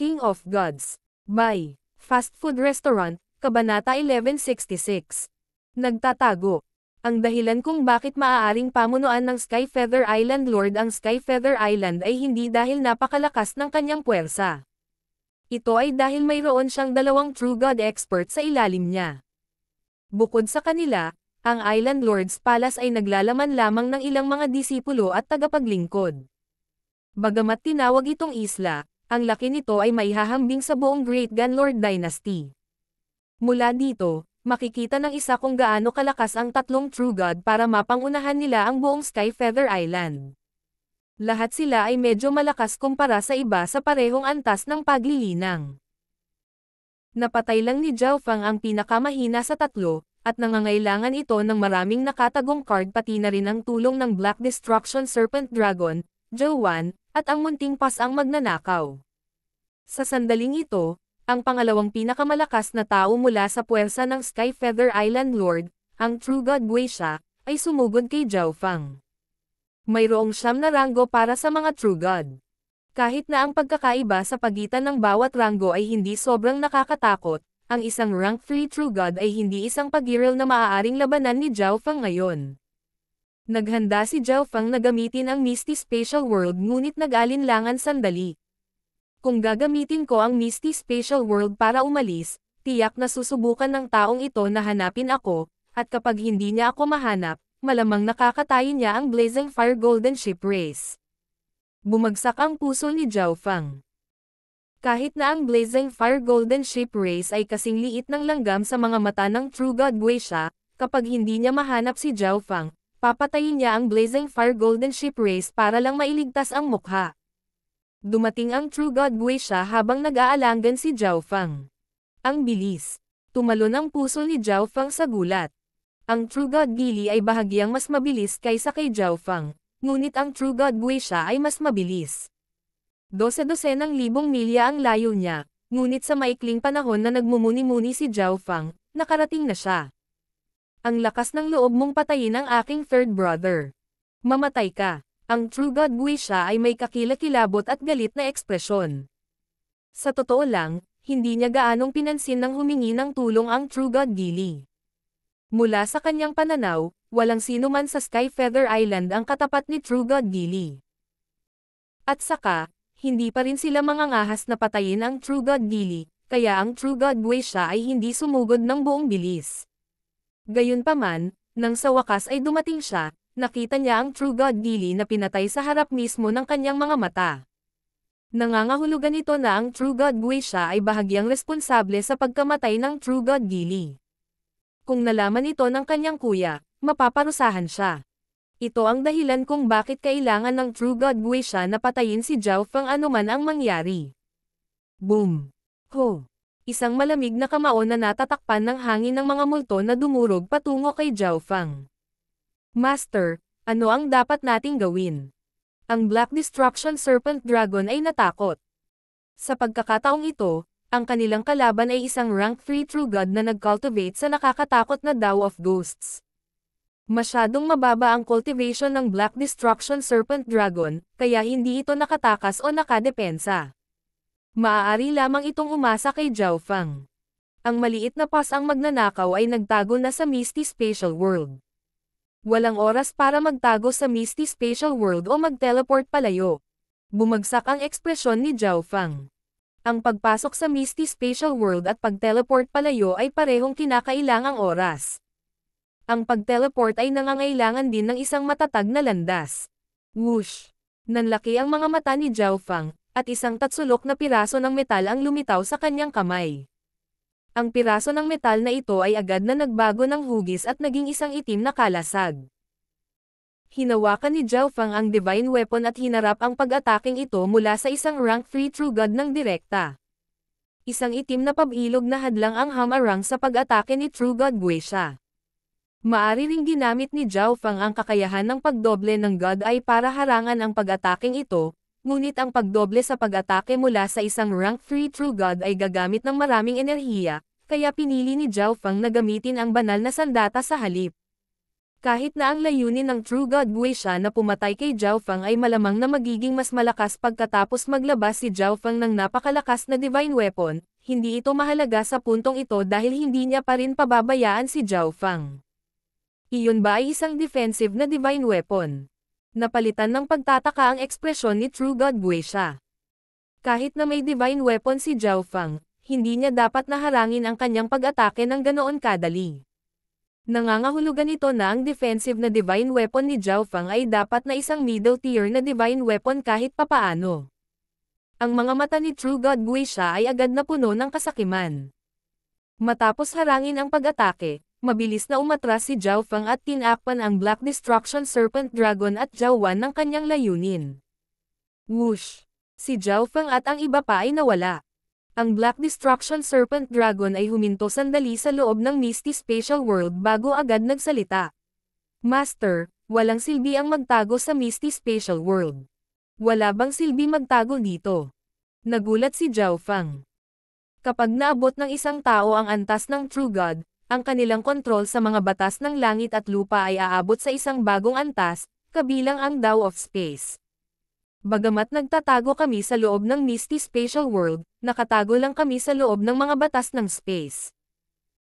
King of Gods. By Fast Food Restaurant, Kabanata 1166. Nagtatago. Ang dahilan kung bakit maaaring pamunuan ng Skyfeather Island Lord ang Skyfeather Island ay hindi dahil napakalakas ng kanyang puwersa. Ito ay dahil mayroon siyang dalawang True God expert sa ilalim niya. Bukod sa kanila, ang Island Lord's Palace ay naglalaman lamang ng ilang mga disipulo at tagapaglingkod. Bagamat tinawag itong isla, ang laki nito ay maihahambing sa buong Great Gunlord Dynasty. Mula dito, makikita ng isa kung gaano kalakas ang tatlong True God para mapangunahan nila ang buong Skyfeather Island. Lahat sila ay medyo malakas kumpara sa iba sa parehong antas ng paglilinang. Napatay lang ni Zhao Fang ang pinakamahina sa tatlo, at nangangailangan ito ng maraming nakatagong card pati na rin ang tulong ng Black Destruction Serpent Dragon, Zhao Wan, at ang munting pas ang magnanakaw. Sa sandaling ito, ang pangalawang pinakamalakas na tao mula sa puwersa ng Skyfeather Island Lord, ang True God Guisha, ay sumugod kay Zhao Fang. Mayroong 9 na ranggo para sa mga True God. Kahit na ang pagkakaiba sa pagitan ng bawat ranggo ay hindi sobrang nakakatakot, ang isang rank 3 True God ay hindi isang pagiril na maaaring labanan ni Zhao Fang ngayon. Naghanda si Zhao Fang na gamitin ang Misty Spatial World ngunit nag-alinlangan sandali. Kung gagamitin ko ang Misty Spatial World para umalis, tiyak na susubukan ng taong ito na hanapin ako, at kapag hindi niya ako mahanap, malamang nakakatayin niya ang Blazing Fire Golden Ship Race. Bumagsak ang puso ni Zhao Fang. Kahit na ang Blazing Fire Golden Ship Race ay kasing liit ng langgam sa mga mata ng True God Guisha, kapag hindi niya mahanap si Zhao Fang, papatayin niya ang Blazing Fire Golden Ship Race para lang mailigtas ang mukha. Dumating ang True God Guisha habang nag-aalangan si Zhao Fang. Ang bilis. Tumalon ang puso ni Zhao Fang sa gulat. Ang True God Gili ay bahagyang mas mabilis kaysa kay Zhao Fang, ngunit ang True God Guisha ay mas mabilis. 12,000 milya ang layo niya, ngunit sa maikling panahon na nagmumuni-muni si Zhao Fang, nakarating na siya. Ang lakas ng loob mong patayin ang aking third brother. Mamatay ka. Ang True God Guisha ay may kakilakilabot at galit na ekspresyon. Sa totoo lang, hindi niya gaanong pinansin nang humingi ng tulong ang True God Gili. Mula sa kanyang pananaw, walang sino man sa Skyfeather Island ang katapat ni True God Gili. At saka, hindi pa rin sila mangangahas na patayin ang True God Gili, kaya ang True God Guisha ay hindi sumugod ng buong bilis. Gayunpaman, nang sa wakas ay dumating siya, nakita niya ang True God Gili na pinatay sa harap mismo ng kanyang mga mata. Nangangahulugan ito na ang True God Guisha ay bahagyang responsable sa pagkamatay ng True God Gili. Kung nalaman ito ng kanyang kuya, mapaparusahan siya. Ito ang dahilan kung bakit kailangan ng True God Guisha na patayin si Zhao Fang anuman ang mangyari. Boom! Ho! Isang malamig na kamao na natatakpan ng hangin ng mga multo na dumurog patungo kay Zhao Fang. Master, ano ang dapat nating gawin? Ang Black Destruction Serpent Dragon ay natakot. Sa pagkakataong ito, ang kanilang kalaban ay isang rank 3 True God na nag-cultivate sa nakakatakot na Dao of Ghosts. Masyadong mababa ang cultivation ng Black Destruction Serpent Dragon, kaya hindi ito nakatakas o nakadepensa. Maaari lamang itong umasa kay Zhao Fang. Ang maliit na pas ang magnanakaw ay nagtago na sa Misty Spatial World. Walang oras para magtago sa Misty Spatial World o mag-teleport palayo. Bumagsak ang ekspresyon ni Zhao Fang. Ang pagpasok sa Misty Spatial World at pag-teleport palayo ay parehong kinakailangang oras. Ang pag-teleport ay nangangailangan din ng isang matatag na landas. Whoosh! Nanlaki ang mga mata ni Zhao Fang, at isang tatsulok na piraso ng metal ang lumitaw sa kanyang kamay. Ang piraso ng metal na ito ay agad na nagbago ng hugis at naging isang itim na kalasag. Hinawakan ni Zhao Fang ang divine weapon at hinarap ang pag-ataking ito mula sa isang rank 3 True God ng direkta. Isang itim na pabilog na hadlang ang hamarang sa pag-atake ni True God Guisha. Maari ring ginamit ni Zhao Fang ang kakayahan ng pagdoble ng God Eye para harangan ang pag-ataking ito, ngunit ang pagdoble sa pag-atake mula sa isang rank 3 True God ay gagamit ng maraming enerhiya, kaya pinili ni Zhao Fang na gamitin ang banal na sandata sa halip. Kahit na ang layunin ng True God Guisha na pumatay kay Zhao Feng ay malamang na magiging mas malakas pagkatapos maglabas si Zhao Feng ng napakalakas na divine weapon, hindi ito mahalaga sa puntong ito dahil hindi niya pa rin pababayaan si Zhao Feng. Iyon ba ay isang defensive na divine weapon? Napalitan ng pagtataka ang ekspresyon ni True God Guisha. Kahit na may divine weapon si Zhao Feng, hindi niya dapat naharangin ang kanyang pag-atake ng ganoon kadali. Nangangahulugan ito na ang defensive na divine weapon ni Zhao Feng ay dapat na isang middle tier na divine weapon kahit papaano. Ang mga mata ni True God Guisha ay agad na puno ng kasakiman. Matapos harangin ang pag-atake, mabilis na umatras si Zhao Feng at tinakpan ang Black Destruction Serpent Dragon at Zhao Wan ng kanyang layunin. Whoosh! Si Zhao Feng at ang iba pa ay nawala. Ang Black Destruction Serpent Dragon ay huminto sandali sa loob ng Misty Spatial World bago agad nagsalita. Master, walang silbi ang magtago sa Misty Spatial World. Wala bang silbi magtago dito? Nagulat si Zhao Feng. Kapag naabot ng isang tao ang antas ng True God, ang kanilang kontrol sa mga batas ng langit at lupa ay aabot sa isang bagong antas, kabilang ang Tao of Space. Bagamat nagtatago kami sa loob ng Misty Spatial World, nakatago lang kami sa loob ng mga batas ng space.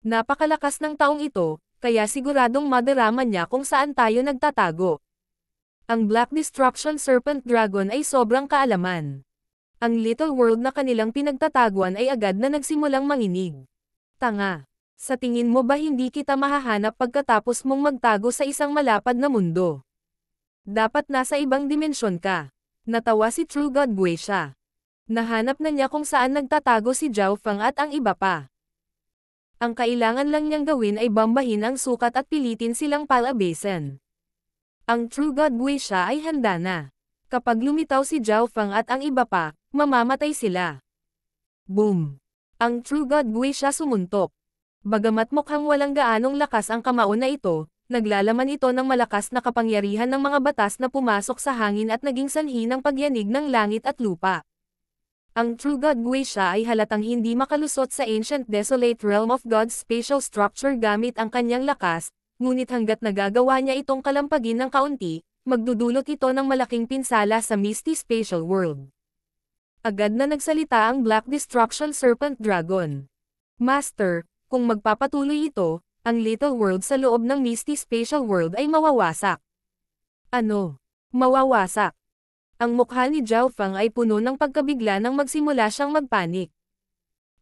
Napakalakas ng taong ito, kaya siguradong madarama niya kung saan tayo nagtatago. Ang Black Destruction Serpent Dragon ay sobrang kaalaman. Ang little world na kanilang pinagtataguan ay agad na nagsimulang manginig. Tanga! Sa tingin mo ba hindi kita mahahanap pagkatapos mong magtago sa isang malapad na mundo? Dapat nasa ibang dimensyon ka. Natawa si True God Guisha. Nahanap na niya kung saan nagtatago si Zhao Feng at ang iba pa. Ang kailangan lang niyang gawin ay bambahin ang sukat at pilitin silang palabasin. Ang True God Guisha ay handa na. Kapag lumitaw si Zhao Feng at ang iba pa, mamamatay sila. Boom! Ang True God Guisha sumuntok. Bagamat mukhang walang gaanong lakas ang kamao na ito, naglalaman ito ng malakas na kapangyarihan ng mga batas na pumasok sa hangin at naging sanhi ng pagyanig ng langit at lupa. Ang True God Guisha ay halatang hindi makalusot sa Ancient Desolate Realm of God's spatial structure gamit ang kanyang lakas, ngunit hanggat nagagawa niya itong kalampagin ng kaunti, magdudulot ito ng malaking pinsala sa Misty Spatial World. Agad na nagsalita ang Black Destruction Serpent Dragon. Master, kung magpapatuloy ito, ang little world sa loob ng Misty Spatial World ay mawawasak. Ano? Mawawasak? Ang mukha ni Zhao Feng ay puno ng pagkabigla nang magsimula siyang magpanik.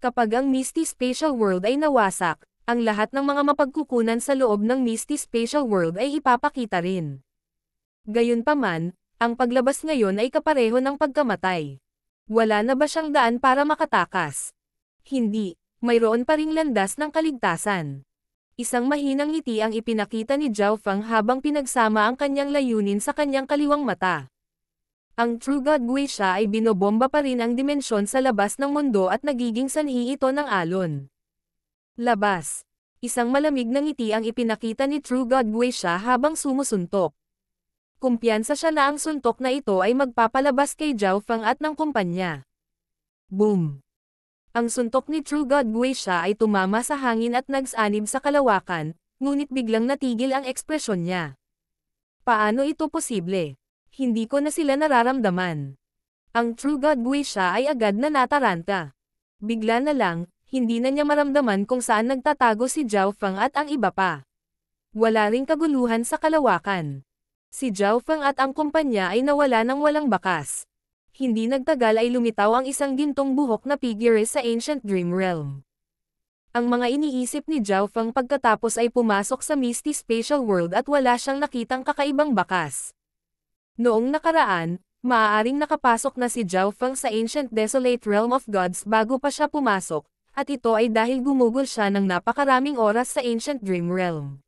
Kapag ang Misty Spatial World ay nawasak, ang lahat ng mga mapagkukunan sa loob ng Misty Spatial World ay ipapakita rin. Gayunpaman, ang paglabas ngayon ay kapareho ng pagkamatay. Wala na ba siyang daan para makatakas? Hindi, mayroon pa ring landas ng kaligtasan. Isang mahinang ngiti ang ipinakita ni Zhao Feng habang pinagsama ang kanyang layunin sa kanyang kaliwang mata. Ang True God Guisha ay binobomba pa rin ang dimensyon sa labas ng mundo at nagiging sanhi ito ng alon. Labas. Isang malamig na ngiti ang ipinakita ni True God Guisha habang sumusuntok. Kumpiyansa siya na ang suntok na ito ay magpapalabas kay Zhao Feng at ng kumpanya. Boom! Ang suntok ni True God Guisha ay tumama sa hangin at nagsanib sa kalawakan, ngunit biglang natigil ang ekspresyon niya. Paano ito posible? Hindi ko na sila nararamdaman. Ang True God Guisha ay agad na nataranta. Bigla na lang, hindi na niya maramdaman kung saan nagtatago si Zhao Feng at ang iba pa. Wala ring kaguluhan sa kalawakan. Si Zhao Feng at ang kumpanya ay nawala ng walang bakas. Hindi nagtagal ay lumitaw ang isang gintong buhok na figure sa Ancient Dream Realm. Ang mga iniisip ni Zhao Feng pagkatapos ay pumasok sa Misty Spatial World at wala siyang nakitang kakaibang bakas. Noong nakaraan, maaaring nakapasok na si Zhao Feng sa Ancient Desolate Realm of Gods bago pa siya pumasok, at ito ay dahil gumugol siya ng napakaraming oras sa Ancient Dream Realm.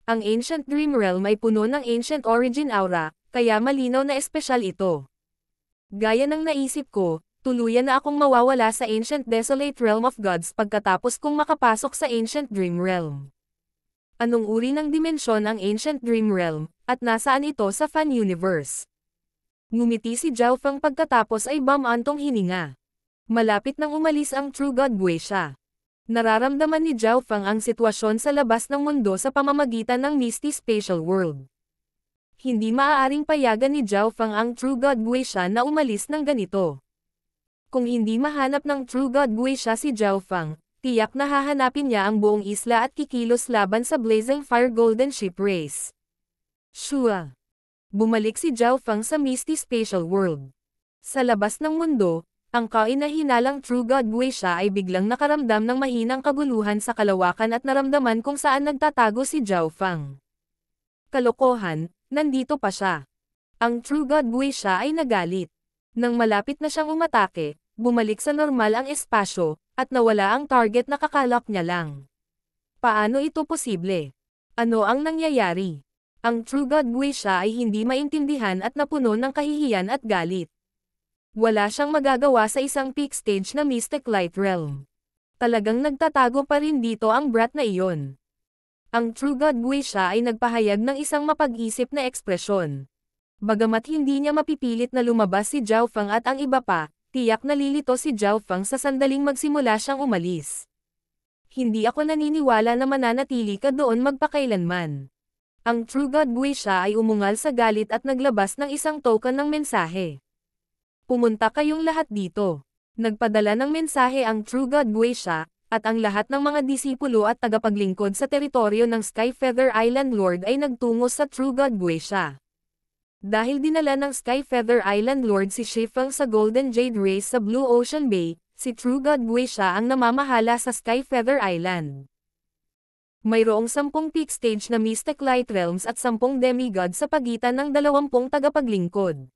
Ang Ancient Dream Realm ay puno ng Ancient Origin Aura, kaya malinaw na espesyal ito. Gaya ng naisip ko, tuluyan na akong mawawala sa Ancient Desolate Realm of Gods pagkatapos kong makapasok sa Ancient Dream Realm. Anong uri ng dimensyon ang Ancient Dream Realm, at nasaan ito sa fan universe? Ngumiti si Zhao Feng pagkatapos ay bumantong hininga. Malapit nang umalis ang True God Guisha. Nararamdaman ni Zhao Feng ang sitwasyon sa labas ng mundo sa pamamagitan ng Misty Spatial World. Hindi maaaring payagan ni Zhao Feng ang True God Guisha na umalis ng ganito. Kung hindi mahanap ng True God Guisha si Zhao Feng, tiyak na hahanapin niya ang buong isla at kikilos laban sa Blazing Fire Golden Ship Race. Shua. Bumalik si Zhao Feng sa Misty Spatial World. Sa labas ng mundo, ang kaina-hinalang True God Guisha ay biglang nakaramdam ng mahinang kaguluhan sa kalawakan at naramdaman kung saan nagtatago si Zhao Feng. Kalokohan, nandito pa siya. Ang True God Guisha ay nagalit. Nang malapit na siyang umatake, bumalik sa normal ang espasyo, at nawala ang target na kakalak niya lang. Paano ito posible? Ano ang nangyayari? Ang True God Guisha ay hindi maintindihan at napuno ng kahihiyan at galit. Wala siyang magagawa sa isang peak stage na Mystic Light Realm. Talagang nagtatago pa rin dito ang brat na iyon. Ang True God Guisha ay nagpahayag ng isang mapag-isip na ekspresyon. Bagamat hindi niya mapipilit na lumabas si Zhao Feng at ang iba pa, tiyak nalilito si Zhao Feng sa sandaling magsimula siyang umalis. Hindi ako naniniwala na mananatili ka doon magpakailanman. Ang True God Guisha ay umungal sa galit at naglabas ng isang token ng mensahe. Pumunta kayong lahat dito. Nagpadala ng mensahe ang True God Guisha, at ang lahat ng mga disipulo at tagapaglingkod sa teritoryo ng Skyfeather Island Lord ay nagtungo sa True God Guisha. Dahil dinala ng Skyfeather Island Lord si Shifeng sa Golden Jade Race sa Blue Ocean Bay, si True God Guisha ang namamahala sa Skyfeather Island. Mayroong 10 peak stage na Mystic Light Realms at 10 demigod sa pagitan ng 20 tagapaglingkod.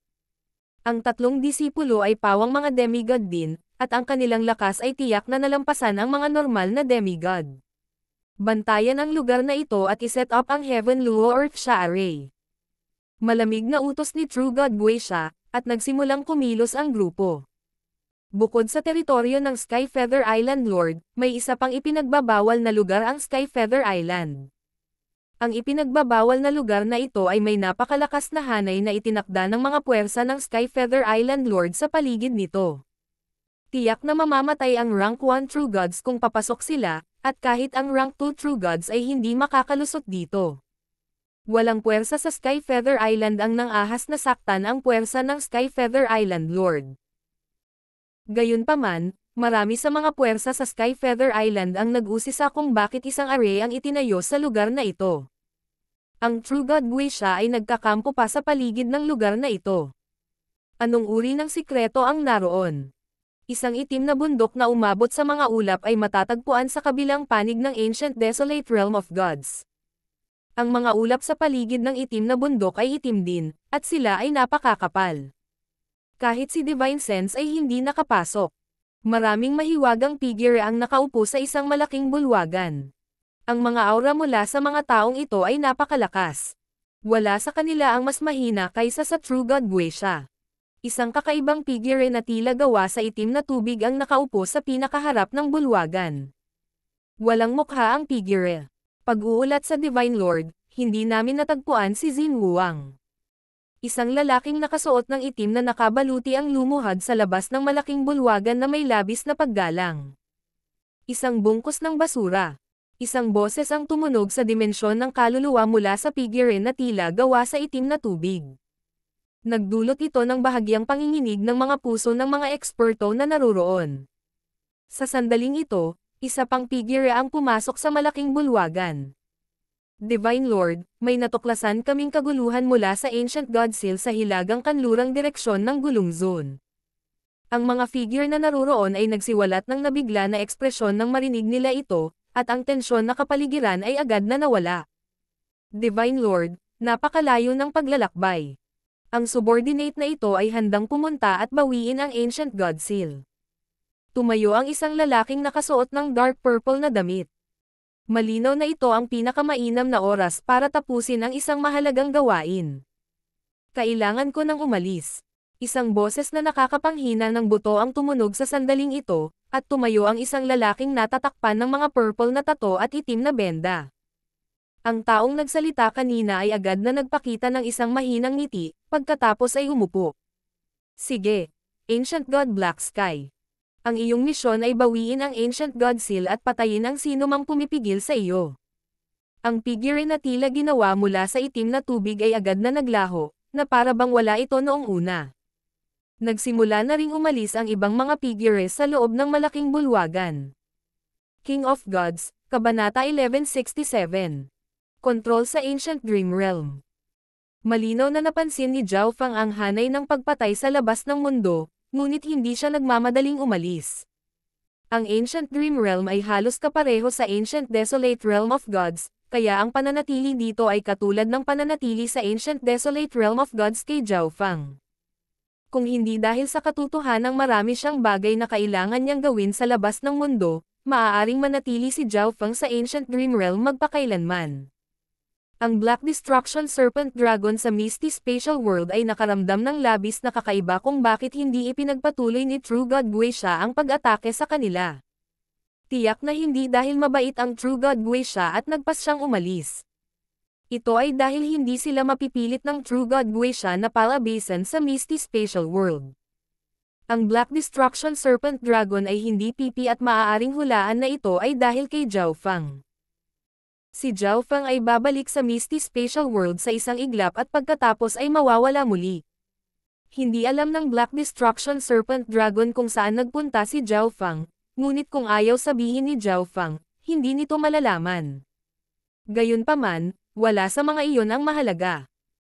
Ang 3 disipulo ay pawang mga demigod din, at ang kanilang lakas ay tiyak na nalampasan ang mga normal na demigod. Bantayan ang lugar na ito at iset up ang Heaven Luo Earth Sha Array. Malamig na utos ni True God Guisha, at nagsimulang kumilos ang grupo. Bukod sa teritoryo ng Skyfeather Island Lord, may isa pang ipinagbabawal na lugar ang Skyfeather Island. Ang ipinagbabawal na lugar na ito ay may napakalakas na hanay na itinakda ng mga puwersa ng Skyfeather Island Lord sa paligid nito. Tiyak na mamamatay ang rank 1 True Gods kung papasok sila, at kahit ang rank 2 True Gods ay hindi makakalusot dito. Walang puwersa sa Skyfeather Island ang nang-ahas na saktan ang puwersa ng Skyfeather Island Lord. Gayunpaman, marami sa mga puwersa sa Skyfeather Island ang nag-usisa kung bakit isang array ang itinayo sa lugar na ito. Ang True God Guisha ay nagkakampo pa sa paligid ng lugar na ito. Anong uri ng sikreto ang naroon? Isang itim na bundok na umabot sa mga ulap ay matatagpuan sa kabilang panig ng Ancient Desolate Realm of Gods. Ang mga ulap sa paligid ng itim na bundok ay itim din, at sila ay napakakapal. Kahit si Divine Sense ay hindi nakapasok. Maraming mahiwagang figure ang nakaupo sa isang malaking bulwagan. Ang mga aura mula sa mga taong ito ay napakalakas. Wala sa kanila ang mas mahina kaysa sa True God Guisha. Isang kakaibang figure na tila gawa sa itim na tubig ang nakaupo sa pinakaharap ng bulwagan. Walang mukha ang figure. Pag-uulat sa Divine Lord, hindi namin natagpuan si Xin Wuang. Isang lalaking nakasuot ng itim na nakabaluti ang lumuhad sa labas ng malaking bulwagan na may labis na paggalang. Isang bungkus ng basura. Isang boses ang tumunog sa dimensyon ng kaluluwa mula sa figure na tila gawa sa itim na tubig. Nagdulot ito ng bahagyang panginginig ng mga puso ng mga eksperto na naruroon. Sa sandaling ito, isa pang figure ang pumasok sa malaking bulwagan. Divine Lord, may natuklasan kaming kaguluhan mula sa Ancient God Seal sa hilagang kanlurang direksyon ng Gulong Zone. Ang mga figure na naruroon ay nagsiwalat ng nabigla na ekspresyon nang marinig nila ito, at ang tensyon na kapaligiran ay agad na nawala. Divine Lord, napakalayo ng paglalakbay. Ang subordinate na ito ay handang pumunta at bawiin ang Ancient God Seal. Tumayo ang isang lalaking nakasuot ng dark purple na damit. Malinaw na ito ang pinakamainam na oras para tapusin ang isang mahalagang gawain. Kailangan ko nang umalis. Isang boses na nakakapanghina ng buto ang tumunog sa sandaling ito, at tumayo ang isang lalaking natatakpan ng mga purple na tato at itim na benda. Ang taong nagsalita kanina ay agad na nagpakita ng isang mahinang ngiti, pagkatapos ay umupo. Sige, Ancient God Black Sky. Ang iyong misyon ay bawiin ang Ancient God Seal at patayin ang sino mang pumipigil sa iyo. Ang figure na tila ginawa mula sa itim na tubig ay agad na naglaho, na para bang wala ito noong una. Nagsimula na ring umalis ang ibang mga figures sa loob ng malaking bulwagan. King of Gods, Kabanata 1167. Control sa Ancient Dream Realm. Malinaw na napansin ni Zhao Fang ang hanay ng pagpatay sa labas ng mundo, ngunit hindi siya nagmamadaling umalis. Ang Ancient Dream Realm ay halos kapareho sa Ancient Desolate Realm of Gods, kaya ang pananatili dito ay katulad ng pananatili sa Ancient Desolate Realm of Gods kay Zhao Fang. Kung hindi dahil sa katotohanang marami siyang bagay na kailangan niyang gawin sa labas ng mundo, maaaring manatili si Zhao Fang sa Ancient Dream Realm magpakailanman. Ang Black Destruction Serpent Dragon sa Misty Spatial World ay nakaramdam ng labis na kakaiba kung bakit hindi ipinagpatuloy ni True God Guisha ang pag-atake sa kanila. Tiyak na hindi dahil mabait ang True God Guisha at nagpas siyang umalis. Ito ay dahil hindi sila mapipilit ng True God Guisha na palabasan sa Misty Spatial World. Ang Black Destruction Serpent Dragon ay hindi pipi at maaaring hulaan na ito ay dahil kay Zhao Fang. Si Zhao Fang ay babalik sa Misty Spatial World sa isang iglap at pagkatapos ay mawawala muli. Hindi alam ng Black Destruction Serpent Dragon kung saan nagpunta si Zhao Fang, ngunit kung ayaw sabihin ni Zhao Fang, hindi nito malalaman. Gayunpaman, wala sa mga iyon ang mahalaga.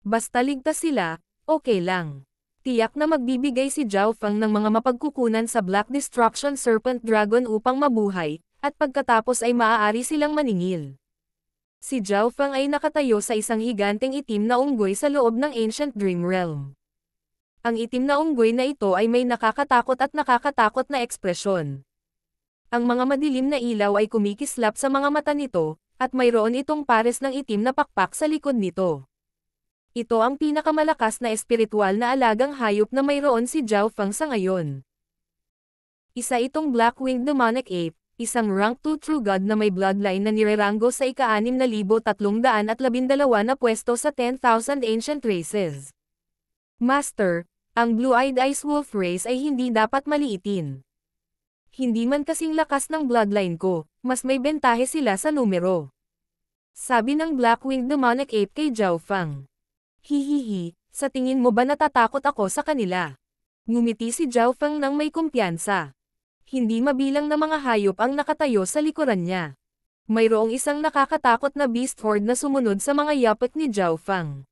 Basta ligtas sila, okay lang. Tiyak na magbibigay si Zhao Fang ng mga mapagkukunan sa Black Destruction Serpent Dragon upang mabuhay, at pagkatapos ay maaari silang maningil. Si Zhao Fang ay nakatayo sa isang higanteng itim na unggoy sa loob ng Ancient Dream Realm. Ang itim na unggoy na ito ay may nakakatakot na ekspresyon. Ang mga madilim na ilaw ay kumikislap sa mga mata nito, at mayroon itong pares ng itim na pakpak sa likod nito. Ito ang pinakamalakas na espiritual na alagang hayop na mayroon si Zhao Fang sa ngayon. Isa itong Black-Winged Demonic Ape, isang rank 2 True God na may bloodline na nireranggo sa ika-6312 na pwesto sa 10,000 Ancient Races. Master, ang Blue-Eyed Ice Wolf Race ay hindi dapat maliitin. Hindi man kasing lakas ng bloodline ko, mas may bentahe sila sa numero. Sabi ng Black-Winged Demonic Ape kay Zhao Fang. Hihihi, sa tingin mo ba natatakot ako sa kanila? Ngumiti si Zhao Fang nang may kumpiyansa. Hindi mabilang na mga hayop ang nakatayo sa likuran niya. Mayroong isang nakakatakot na beast horde na sumunod sa mga yapak ni Zhao Fang.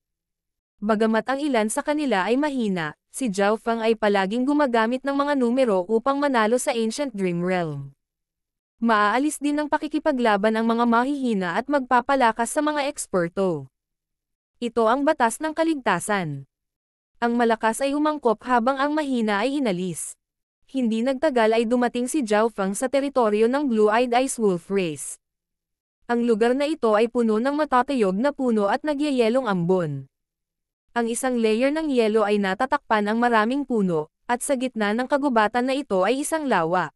Bagamat ang ilan sa kanila ay mahina, si Zhao Fang ay palaging gumagamit ng mga numero upang manalo sa Ancient Dream Realm. Maaalis din ng pakikipaglaban ang mga mahihina at magpapalakas sa mga eksperto. Ito ang batas ng kaligtasan. Ang malakas ay umangkop habang ang mahina ay inalis. Hindi nagtagal ay dumating si Zhao Fang sa teritoryo ng Blue-Eyed Ice Wolf Race. Ang lugar na ito ay puno ng matatayog na puno at nagyayelong ambon. Ang isang layer ng yelo ay natatakpan ang maraming puno, at sa gitna ng kagubatan na ito ay isang lawa.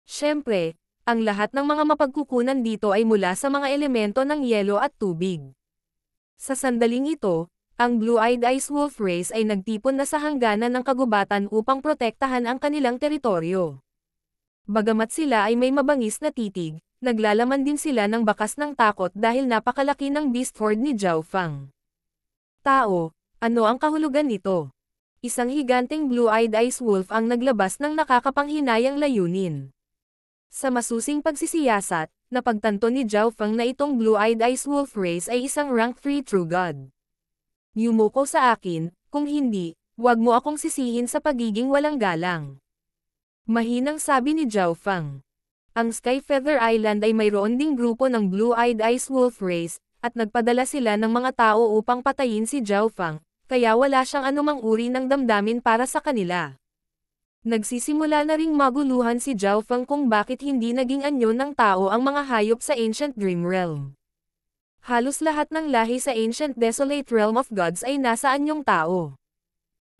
Siyempre, ang lahat ng mga mapagkukunan dito ay mula sa mga elemento ng yelo at tubig. Sa sandaling ito, ang Blue-Eyed Ice Wolf Race ay nagtipon na sa hangganan ng kagubatan upang protektahan ang kanilang teritoryo. Bagamat sila ay may mabangis na titig, naglalaman din sila ng bakas ng takot dahil napakalaki ng beast horde ni Zhao Fang. Tao, ano ang kahulugan nito? Isang higanteng Blue-Eyed Ice Wolf ang naglabas ng nakakapanghinayang layunin. Sa masusing pagsisiyasat, napagtanto ni Zhao Fang na itong Blue-Eyed Ice Wolf Race ay isang rank 3 True God. Yumuko sa akin, kung hindi, wag mo akong sisihin sa pagiging walang galang. Mahinang sabi ni Zhao Fang. Ang Sky Feather Island ay mayroon ding grupo ng Blue-Eyed Ice Wolf Race, at nagpadala sila ng mga tao upang patayin si Zhao Fang, kaya wala siyang anumang uri ng damdamin para sa kanila. Nagsisimula na ring maguluhan si Zhao Fang kung bakit hindi naging anyo ng tao ang mga hayop sa Ancient Dream Realm. Halos lahat ng lahi sa Ancient Desolate Realm of Gods ay nasa anyong tao.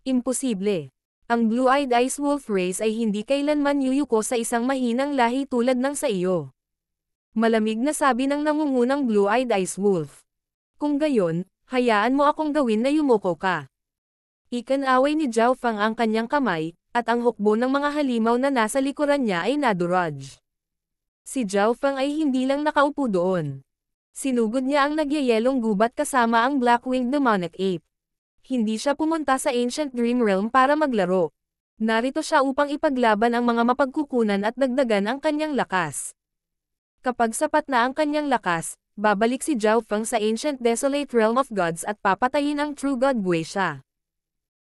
Imposible. Ang Blue-Eyed Ice Wolf Race ay hindi kailanman yuyuko sa isang mahinang lahi tulad ng sa iyo. Malamig na sabi ng nangungunang Blue-Eyed Ice Wolf. Kung gayon, hayaan mo akong gawin na yumuko ka. Ikinaway ni Zhao Feng ang kanyang kamay, at ang hukbo ng mga halimaw na nasa likuran niya ay naduraj. Si Zhao Feng ay hindi lang nakaupo doon. Sinugod niya ang nagyayelong gubat kasama ang Black-Winged Demonic Ape. Hindi siya pumunta sa Ancient Dream Realm para maglaro. Narito siya upang ipaglaban ang mga mapagkukunan at dagdagan ang kanyang lakas. Kapag sapat na ang kanyang lakas, babalik si Zhao Feng sa Ancient Desolate Realm of Gods at papatayin ang True God Guisha.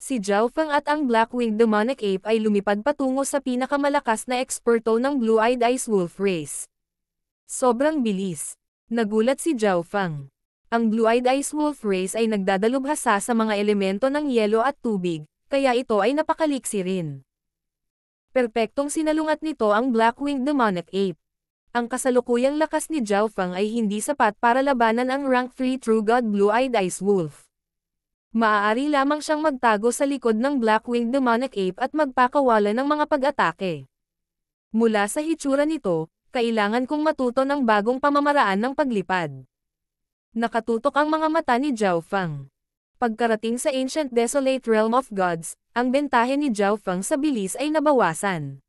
Si Zhao Feng at ang Black-Winged Demonic Ape ay lumipad patungo sa pinakamalakas na eksperto ng Blue-Eyed Ice Wolf race. Sobrang bilis. Nagulat si Zhao Feng. Ang Blue-Eyed Ice Wolf race ay nagdadalubhasa sa mga elemento ng yelo at tubig, kaya ito ay napakaliksi rin. Perpektong sinalungat nito ang Black-Winged Demonic Ape. Ang kasalukuyang lakas ni Zhao Feng ay hindi sapat para labanan ang Rank 3 True God Blue-Eyed Ice Wolf. Maaari lamang siyang magtago sa likod ng Black-Winged Demonic Ape at magpakawala ng mga pag-atake. Mula sa hitsura nito, kailangan kong matuto ng bagong pamamaraan ng paglipad. Nakatutok ang mga mata ni Zhao Feng. Pagkarating sa Ancient Desolate Realm of Gods, ang bentahe ni Zhao Feng sa bilis ay nabawasan.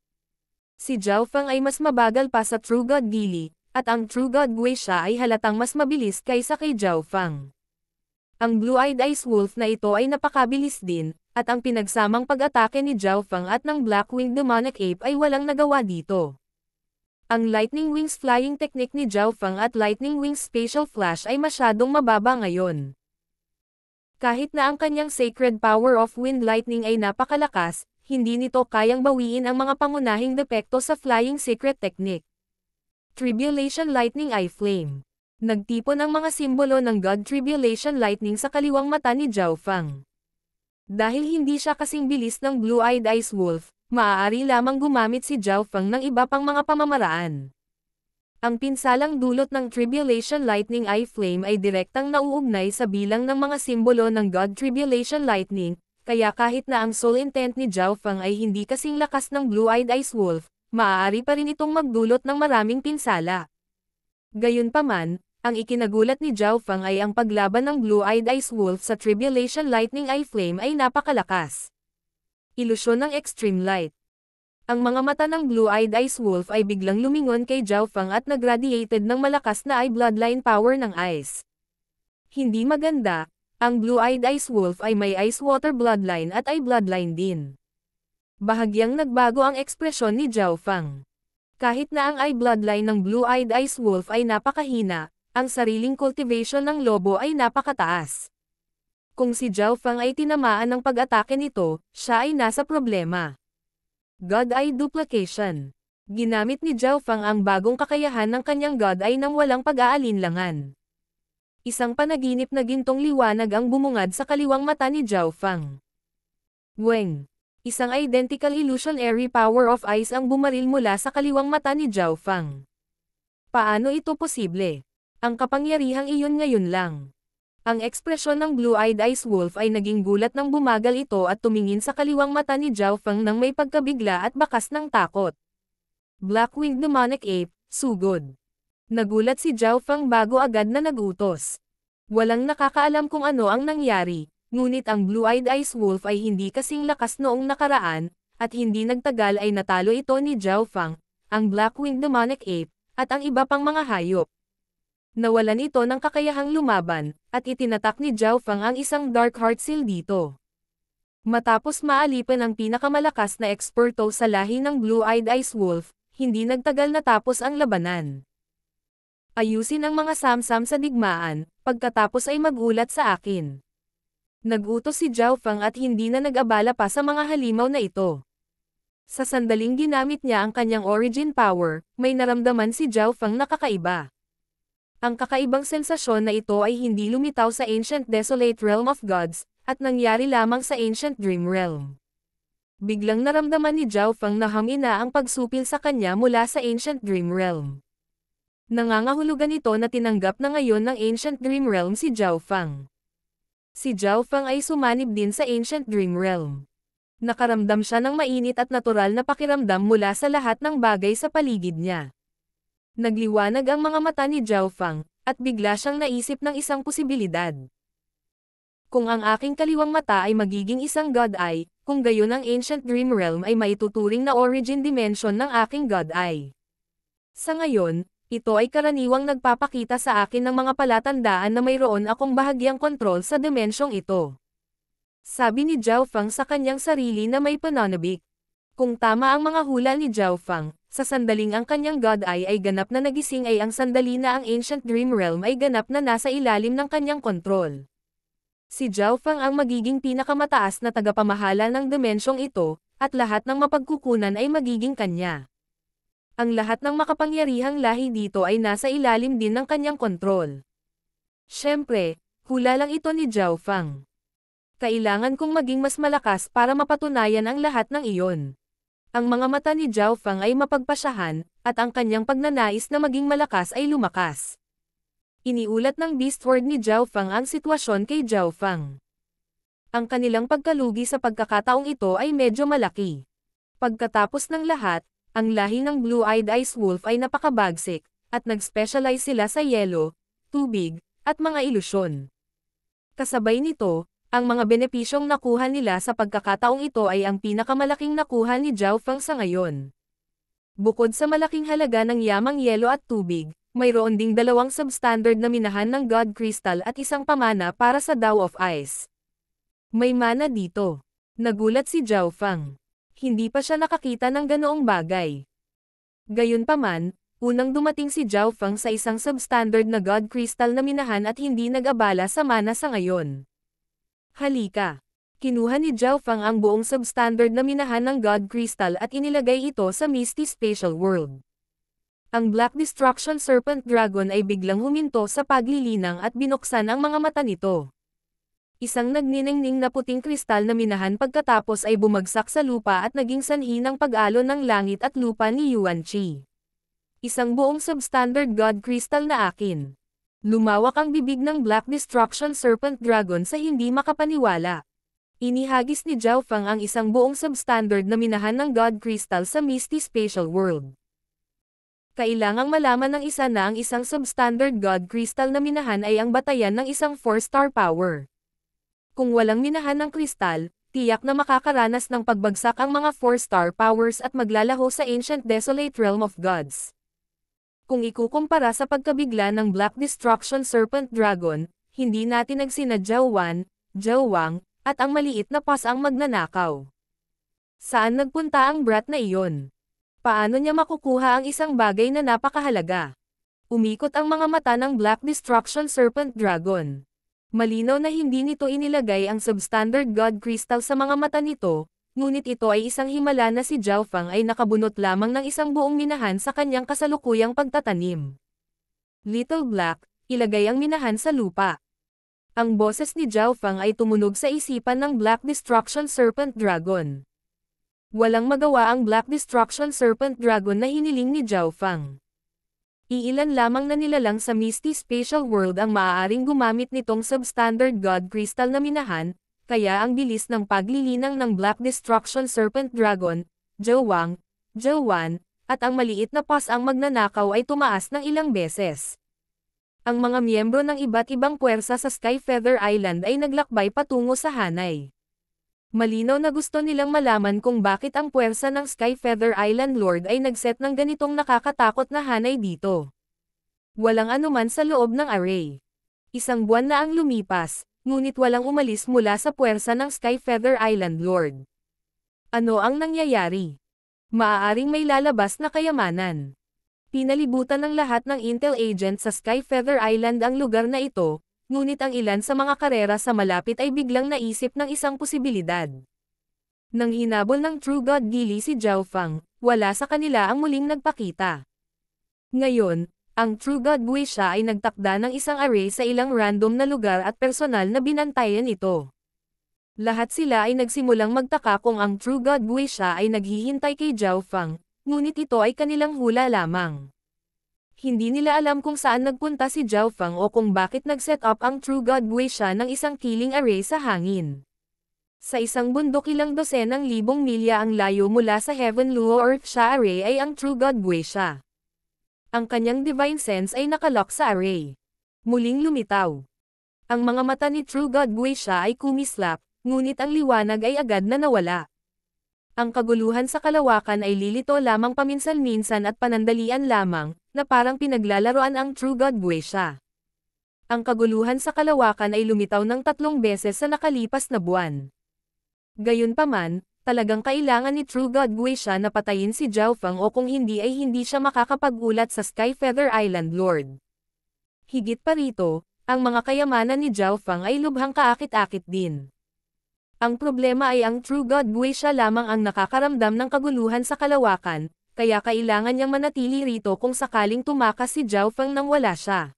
Si Zhao Feng ay mas mabagal pa sa True God Gili, at ang True God Guisha ay halatang mas mabilis kaysa kay Zhao Feng. Ang Blue-Eyed Ice Wolf na ito ay napakabilis din, at ang pinagsamang pag-atake ni Zhao Feng at ng Black-Winged Demonic Ape ay walang nagawa dito. Ang Lightning Wings Flying Technique ni Zhao Feng at Lightning Wings Spatial Flash ay masyadong mababa ngayon. Kahit na ang kanyang Sacred Power of Wind Lightning ay napakalakas, hindi nito kayang bawiin ang mga pangunahing depekto sa Flying Secret Technique. Tribulation Lightning Eye Flame. Nagtipon ang mga simbolo ng God Tribulation Lightning sa kaliwang mata ni Zhao Feng. Dahil hindi siya kasing bilis ng Blue-Eyed Ice Wolf, maaari lamang gumamit si Zhao Feng ng iba pang mga pamamaraan. Ang pinsalang dulot ng Tribulation Lightning Eye Flame ay direktang nauugnay sa bilang ng mga simbolo ng God Tribulation Lightning, kaya kahit na ang soul intent ni Zhao Feng ay hindi kasing lakas ng Blue-Eyed Ice Wolf, maaari pa rin itong magdulot ng maraming pinsala. Gayunpaman, ang ikinagulat ni Zhao Feng ay ang paglaban ng Blue-Eyed Ice Wolf sa Tribulation Lightning Eye Flame ay napakalakas. Ilusyon ng Extreme Light. Ang mga mata ng Blue-Eyed Ice Wolf ay biglang lumingon kay Zhao Feng at nagradiated ng malakas na eye bloodline power ng ice. Hindi maganda, ang Blue-Eyed Ice Wolf ay may ice water bloodline at eye bloodline din. Bahagyang nagbago ang ekspresyon ni Zhao Feng. Kahit na ang eye bloodline ng Blue-Eyed Ice Wolf ay napakahina, ang sariling cultivation ng lobo ay napakataas. Kung si Zhao Feng ay tinamaan ng pag-atake nito, siya ay nasa problema. God Eye Duplication. Ginamit ni Zhao Feng ang bagong kakayahan ng kanyang God Eye nang walang pag-aalinlangan. Isang panaginip na gintong liwanag ang bumungad sa kaliwang mata ni Zhao Feng. Weng. Isang identical illusionary power of ice ang bumaril mula sa kaliwang mata ni Zhao Feng. Paano ito posible? Ang kapangyarihang iyon ngayon lang. Ang ekspresyon ng Blue-Eyed Ice Wolf ay naging gulat nang bumagal ito at tumingin sa kaliwang mata ni Zhao Feng nang may pagkabigla at bakas ng takot. Black-Winged Demonic Ape, sugod. Nagulat si Zhao Feng bago agad na nagutos. Walang nakakaalam kung ano ang nangyari, ngunit ang Blue-Eyed Ice Wolf ay hindi kasing lakas noong nakaraan, at hindi nagtagal ay natalo ito ni Zhao Feng, ang Black-Winged Demonic Ape, at ang iba pang mga hayop. Nawalan ito ng kakayahang lumaban, at itinatak ni Zhao Feng ang isang Dark Heart Seal dito. Matapos maalipan ang pinakamalakas na eksperto sa lahi ng Blue-Eyed Ice Wolf, hindi nagtagal natapos ang labanan. Ayusin ang mga samsam sa digmaan, pagkatapos ay magulat sa akin. Nagutos si Zhao Feng at hindi na nag-abala pa sa mga halimaw na ito. Sa sandaling ginamit niya ang kanyang origin power, may naramdaman si Zhao Feng na kakaiba. Ang kakaibang sensasyon na ito ay hindi lumitaw sa Ancient Desolate Realm of Gods, at nangyari lamang sa Ancient Dream Realm. Biglang naramdaman ni Zhao Feng na hamina ang pagsupil sa kanya mula sa Ancient Dream Realm. Nangangahulugan ito na tinanggap na ngayon ng Ancient Dream Realm si Zhao Feng. Si Zhao Feng ay sumanib din sa Ancient Dream Realm. Nakaramdam siya ng mainit at natural na pakiramdam mula sa lahat ng bagay sa paligid niya. Nagliwanag ang mga mata ni Zhao Feng, at bigla siyang naisip ng isang posibilidad. Kung ang aking kaliwang mata ay magiging isang God Eye, kung gayon ang Ancient Dream Realm ay maituturing na origin dimension ng aking God Eye. Sa ngayon, ito ay karaniwang nagpapakita sa akin ng mga palatandaan na mayroon akong bahagyang kontrol sa dimensyong ito. Sabi ni Zhao Fang sa kanyang sarili na may pananabik. Kung tama ang mga hula ni Zhao Fang, sa sandaling ang kanyang God Eye ay ganap na nagising ay ang sandali na ang Ancient Dream Realm ay ganap na nasa ilalim ng kanyang kontrol. Si Zhao Fang ang magiging pinakamataas na tagapamahala ng dimensyong ito, at lahat ng mapagkukunan ay magiging kanya. Ang lahat ng makapangyarihang lahi dito ay nasa ilalim din ng kanyang kontrol. Siyempre, hula lang ito ni Zhao Fang. Kailangan kong maging mas malakas para mapatunayan ang lahat ng iyon. Ang mga mata ni Zhao Fang ay mapagpasyahan, at ang kanyang pagnanais na maging malakas ay lumakas. Iniulat ng Beastword ni Zhao Fang ang sitwasyon kay Zhao Fang. Ang kanilang pagkalugi sa pagkakataong ito ay medyo malaki. Pagkatapos ng lahat, ang lahi ng Blue-Eyed Ice Wolf ay napakabagsik, at nag-specialize sila sa yelo, tubig, at mga ilusyon. Kasabay nito, ang mga benepisyong nakuha nila sa pagkakataong ito ay ang pinakamalaking nakuha ni Zhao Fang sa ngayon. Bukod sa malaking halaga ng yamang yelo at tubig, mayroon ding dalawang substandard na minahan ng God Crystal at isang pamana para sa Dao of Ice. May mana dito. Nagulat si Zhao Fang. Hindi pa siya nakakita ng ganoong bagay. Gayunpaman, unang dumating si Zhao Fang sa isang substandard na God Crystal na minahan at hindi nag-abala sa mana sa ngayon. Halika. Kinuha ni Zhao Fang ang buong substandard na minahan ng God Crystal at inilagay ito sa Misty Spatial World. Ang Black Destruction Serpent Dragon ay biglang huminto sa paglilinang at binuksan ang mga mata nito. Isang nagniningning na puting kristal na minahan pagkatapos ay bumagsak sa lupa at naging sanhi ng pag-alon ng langit at lupa ni Yuan Qi. Isang buong substandard God Crystal na akin. Lumawak ang bibig ng Black Destruction Serpent Dragon sa hindi makapaniwala. Inihagis ni Zhao Fang ang isang buong substandard na minahan ng God Crystal sa Misty Spatial World. Kailangang malaman ng isa na ang isang substandard God Crystal na minahan ay ang batayan ng isang 4-star power. Kung walang minahan ng kristal, tiyak na makakaranas ng pagbagsak ang mga 4-star powers at maglalaho sa Ancient Desolate Realm of Gods. Kung ikukumpara sa pagkabigla ng Black Destruction Serpent Dragon, hindi natin nagsina Zhao Wan, Zhao Wang, at ang maliit na pas ang magnanakaw. Saan nagpunta ang brat na iyon? Paano niya makukuha ang isang bagay na napakahalaga? Umikot ang mga mata ng Black Destruction Serpent Dragon. Malinaw na hindi nito inilagay ang substandard God Crystal sa mga mata nito, ngunit ito ay isang himala na si Zhao Fang ay nakabunot lamang ng isang buong minahan sa kanyang kasalukuyang pagtatanim. Little Black, ilagay ang minahan sa lupa. Ang boses ni Zhao Fang ay tumunog sa isipan ng Black Destruction Serpent Dragon. Walang magawa ang Black Destruction Serpent Dragon na hiniling ni Zhao Fang. Iilan lamang na nilalang sa Misty Spatial World ang maaaring gumamit nitong substandard God Crystal na minahan, kaya ang bilis ng paglilinang ng Black Destruction Serpent Dragon, Zhao Wang, Zhao Wan, at ang maliit na pas ang magnanakaw ay tumaas ng ilang beses. Ang mga miyembro ng iba't ibang puwersa sa Sky Feather Island ay naglakbay patungo sa hanay. Malinaw na gusto nilang malaman kung bakit ang puwersa ng Sky Feather Island Lord ay nagset ng ganitong nakakatakot na hanay dito. Walang anuman sa loob ng array. Isang buwan na ang lumipas, ngunit walang umalis mula sa puwersa ng Sky Feather Island Lord. Ano ang nangyayari? Maaaring may lalabas na kayamanan. Pinalibutan ng lahat ng intel agent sa Sky Feather Island ang lugar na ito, ngunit ang ilan sa mga karera sa malapit ay biglang naisip ng isang posibilidad. Nang hinabol ng True God Gili si Zhao Fang, wala sa kanila ang muling nagpakita. Ngayon, ang True God Guisha ay nagtakda ng isang array sa ilang random na lugar at personal na binantayan ito. Lahat sila ay nagsimulang magtaka kung ang True God Guisha ay naghihintay kay Zhao Fang, ngunit ito ay kanilang hula lamang. Hindi nila alam kung saan nagpunta si Zhao Fang o kung bakit nag-set up ang True God Guisha ng isang killing array sa hangin. Sa isang bundok ilang dosenang libong milya ang layo mula sa Heaven Luo Earth Sha array ay ang True God Guisha. Ang kanyang divine sense ay nakalock sa array. Muling lumitaw. Ang mga mata ni True God Guisha ay kumislap, ngunit ang liwanag ay agad na nawala. Ang kaguluhan sa kalawakan ay lilito lamang paminsan-minsan at panandalian lamang, na parang pinaglalaroan ang True God Guisha. Ang kaguluhan sa kalawakan ay lumitaw ng 3 beses sa nakalipas na buwan. Gayunpaman, talagang kailangan ni True God Guisha na patayin si Zhao Feng o kung hindi ay hindi siya makakapag-ulat sa Sky Feather Island Lord. Higit pa rito, ang mga kayamanan ni Zhao Feng ay lubhang kaakit-akit din. Ang problema ay ang True God Guisha lamang ang nakakaramdam ng kaguluhan sa kalawakan, kaya kailangan niyang manatili rito kung sakaling tumakas si Zhao Feng nang wala siya.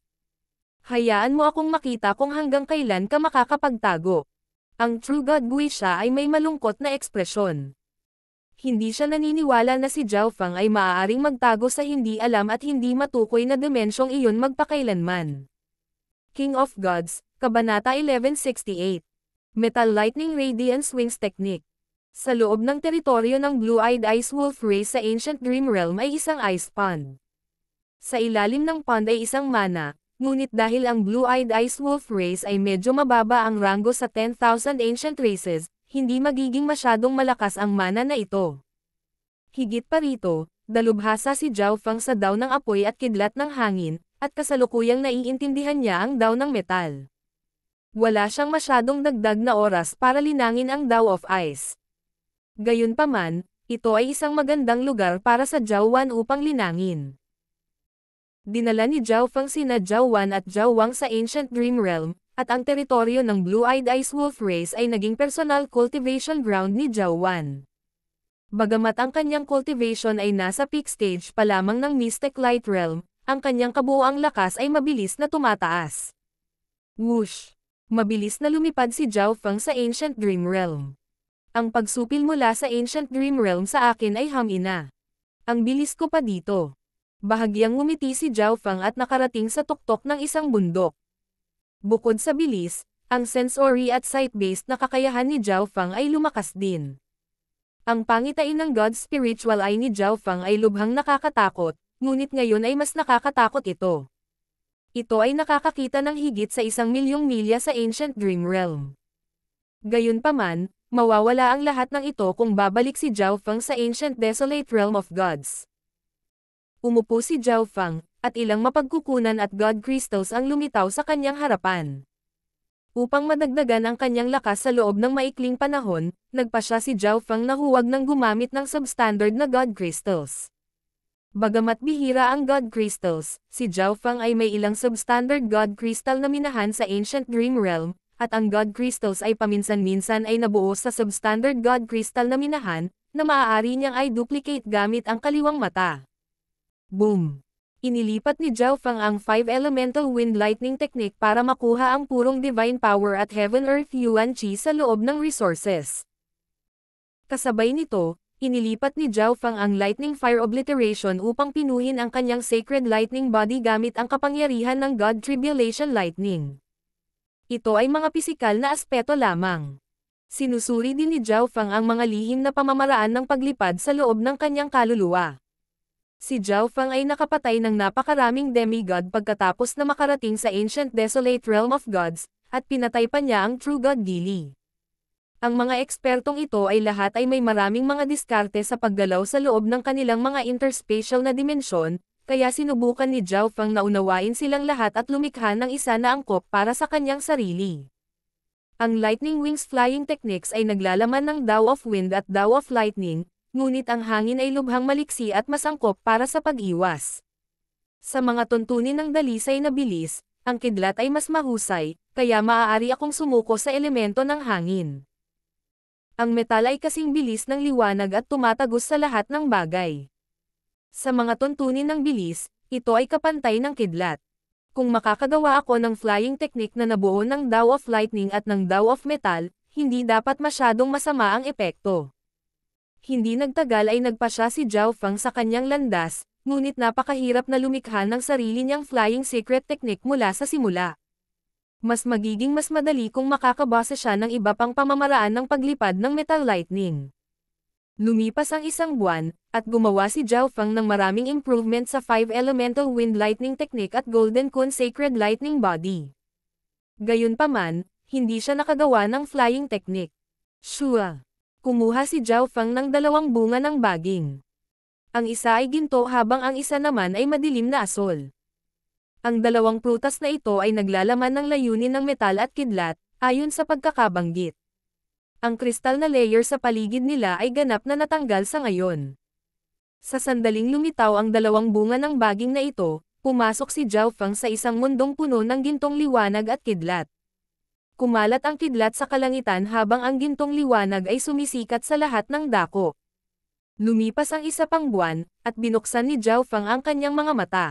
Hayaan mo akong makita kung hanggang kailan ka makakapagtago. Ang True God Guisha ay may malungkot na ekspresyon. Hindi siya naniniwala na si Zhao Feng ay maaaring magtago sa hindi alam at hindi matukoy na dimensyong iyon magpakailanman. King of Gods, Kabanata 1168. Metal Lightning Radiance Wings Technique. Sa loob ng teritoryo ng Blue-Eyed Ice Wolf Race sa Ancient Dream Realm ay isang ice pond. Sa ilalim ng pond ay isang mana, ngunit dahil ang Blue-Eyed Ice Wolf Race ay medyo mababa ang ranggo sa 10,000 Ancient Races, hindi magiging masyadong malakas ang mana na ito. Higit pa rito, dalubhasa si Zhao Feng sa daw ng apoy at kidlat ng hangin, at kasalukuyang naiintindihan niya ang daw ng metal. Wala siyang masyadong dagdag na oras para linangin ang Daw of Ice. Gayunpaman, ito ay isang magandang lugar para sa Zhao Wan upang linangin. Dinala ni Zhao Feng sina Zhao Wan at Zhao Wang sa Ancient Dream Realm, at ang teritoryo ng Blue-Eyed Ice Wolf Race ay naging personal cultivation ground ni Zhao Wan. Bagamat ang kanyang cultivation ay nasa peak stage pa lamang ng Mystic Light Realm, ang kanyang kabuoang lakas ay mabilis na tumataas. Whoosh! Mabilis na lumipad si Zhao Feng sa Ancient Dream Realm. Ang pagsupil mula sa Ancient Dream Realm sa akin ay hamina. Ang bilis ko pa dito. Bahagyang ngumiti si Zhao Feng at nakarating sa tuktok ng isang bundok. Bukod sa bilis, ang sensory at sight-based na kakayahan ni Zhao Feng ay lumakas din. Ang pangitain ng God Spiritual Eye ni Zhao Feng ay lubhang nakakatakot, ngunit ngayon ay mas nakakatakot ito. Ito ay nakakakita ng higit sa 1,000,000 milya sa Ancient Dream Realm. Gayunpaman, mawawala ang lahat ng ito kung babalik si Zhao Feng sa Ancient Desolate Realm of Gods. Umupo si Zhao Feng, at ilang mapagkukunan at God Crystals ang lumitaw sa kanyang harapan. Upang madagdagan ang kanyang lakas sa loob ng maikling panahon, nagpasya si Zhao Feng na huwag nang gumamit ng substandard na God Crystals. Bagamat bihira ang God Crystals, si Zhao Feng ay may ilang substandard God Crystal na minahan sa Ancient Dream Realm, at ang God Crystals ay paminsan-minsan ay nabuo sa substandard God Crystal na minahan, na maaari niyang ay duplicate gamit ang kaliwang mata. Boom! Inilipat ni Zhao Feng ang 5 Elemental Wind Lightning Technique para makuha ang purong Divine Power at Heaven Earth Yuan Qi sa loob ng resources. Kasabay nito, inilipat ni Zhao Feng ang Lightning Fire Obliteration upang pinuhin ang kanyang Sacred Lightning Body gamit ang kapangyarihan ng God Tribulation Lightning. Ito ay mga pisikal na aspeto lamang. Sinusuri din ni Zhao Feng ang mga lihim na pamamaraan ng paglipad sa loob ng kanyang kaluluwa. Si Zhao Feng ay nakapatay ng napakaraming demigod pagkatapos na makarating sa Ancient Desolate Realm of Gods, at pinatay pa niya ang True God Gili. Ang mga ekspertong ito ay lahat ay may maraming mga diskarte sa paggalaw sa loob ng kanilang mga interspatial na dimensyon, kaya sinubukan ni Zhao Feng na unawain silang lahat at lumikha ng isa na angkop para sa kanyang sarili. Ang Lightning Wings Flying Techniques ay naglalaman ng Daw of Wind at Daw of Lightning, ngunit ang hangin ay lubhang maliksi at masangkop para sa pag-iwas. Sa mga tuntunin ng dalisay na bilis, ang kidlat ay mas mahusay, kaya maaari akong sumuko sa elemento ng hangin. Ang metal ay kasing bilis ng liwanag at tumatagos sa lahat ng bagay. Sa mga tuntunin ng bilis, ito ay kapantay ng kidlat. Kung makakagawa ako ng flying technique na nabuo ng Daw of Lightning at ng Daw of Metal, hindi dapat masyadong masama ang epekto. Hindi nagtagal ay nagpasya si Zhao Feng sa kanyang landas, ngunit napakahirap na lumikha ng sarili niyang flying secret technique mula sa simula. Mas magiging mas madali kung makakabasa siya ng iba pang pamamaraan ng paglipad ng Metal Lightning. Lumipas ang 1 buwan, at gumawa si Zhao Feng ng maraming improvement sa 5 Elemental Wind Lightning Technique at Golden Kun Sacred Lightning Body. Gayunpaman, hindi siya nakagawa ng flying technique. Shua. Kumuha si Zhao Feng ng 2 bunga ng baging. Ang isa ay ginto habang ang isa naman ay madilim na asol. Ang 2 prutas na ito ay naglalaman ng layunin ng metal at kidlat, ayon sa pagkakabanggit. Ang kristal na layer sa paligid nila ay ganap na natanggal sa ngayon. Sa sandaling lumitaw ang 2 bunga ng baging na ito, pumasok si Zhao Feng sa isang mundong puno ng gintong liwanag at kidlat. Kumalat ang kidlat sa kalangitan habang ang gintong liwanag ay sumisikat sa lahat ng dako. Lumipas ang isa pang buwan, at binuksan ni Zhao Feng ang kanyang mga mata.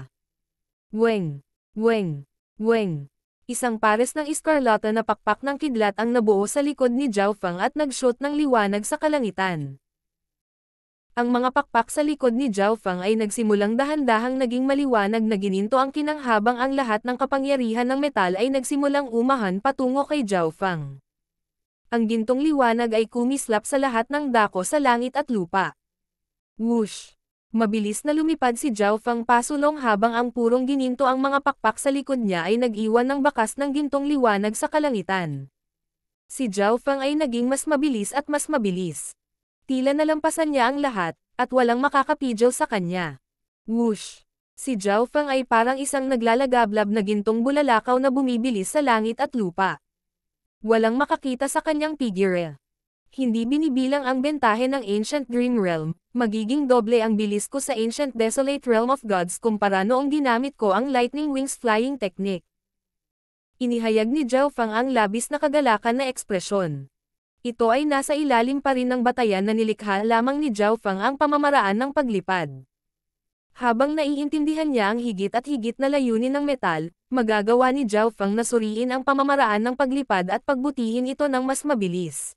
Weng! Weng! Weng! Isang pares ng iskarlata na pakpak ng kidlat ang nabuo sa likod ni Zhao Feng at nag-shoot ng liwanag sa kalangitan. Ang mga pakpak sa likod ni Zhao Feng ay nagsimulang dahan-dahang naging maliwanag na gininto ang kinang habang ang lahat ng kapangyarihan ng metal ay nagsimulang umahan patungo kay Zhao Feng. Ang gintong liwanag ay kumislap sa lahat ng dako sa langit at lupa. Whoosh! Mabilis na lumipad si Zhao Feng pasulong habang ang purong gininto ang mga pakpak sa likod niya ay nag-iwan ng bakas ng gintong liwanag sa kalangitan. Si Zhao Feng ay naging mas mabilis at mas mabilis. Tila nalampasan niya ang lahat, at walang makakapidyo sa kanya. Whoosh! Si Zhao Feng ay parang isang naglalagablab na gintong bulalakaw na bumibilis sa langit at lupa. Walang makakita sa kanyang figure. Hindi binibilang ang bentahe ng Ancient Dream Realm, magiging doble ang bilis ko sa Ancient Desolate Realm of Gods kumpara noong ginamit ko ang Lightning Wings Flying Technique. Inihayag ni Zhao Feng ang labis na kagalakan na ekspresyon. Ito ay nasa ilalim pa rin ng batayan na nilikha lamang ni Zhao Feng ang pamamaraan ng paglipad. Habang naiintindihan niya ang higit at higit na layunin ng metal, magagawa ni Zhao Feng na suriin ang pamamaraan ng paglipad at pagbutihin ito ng mas mabilis.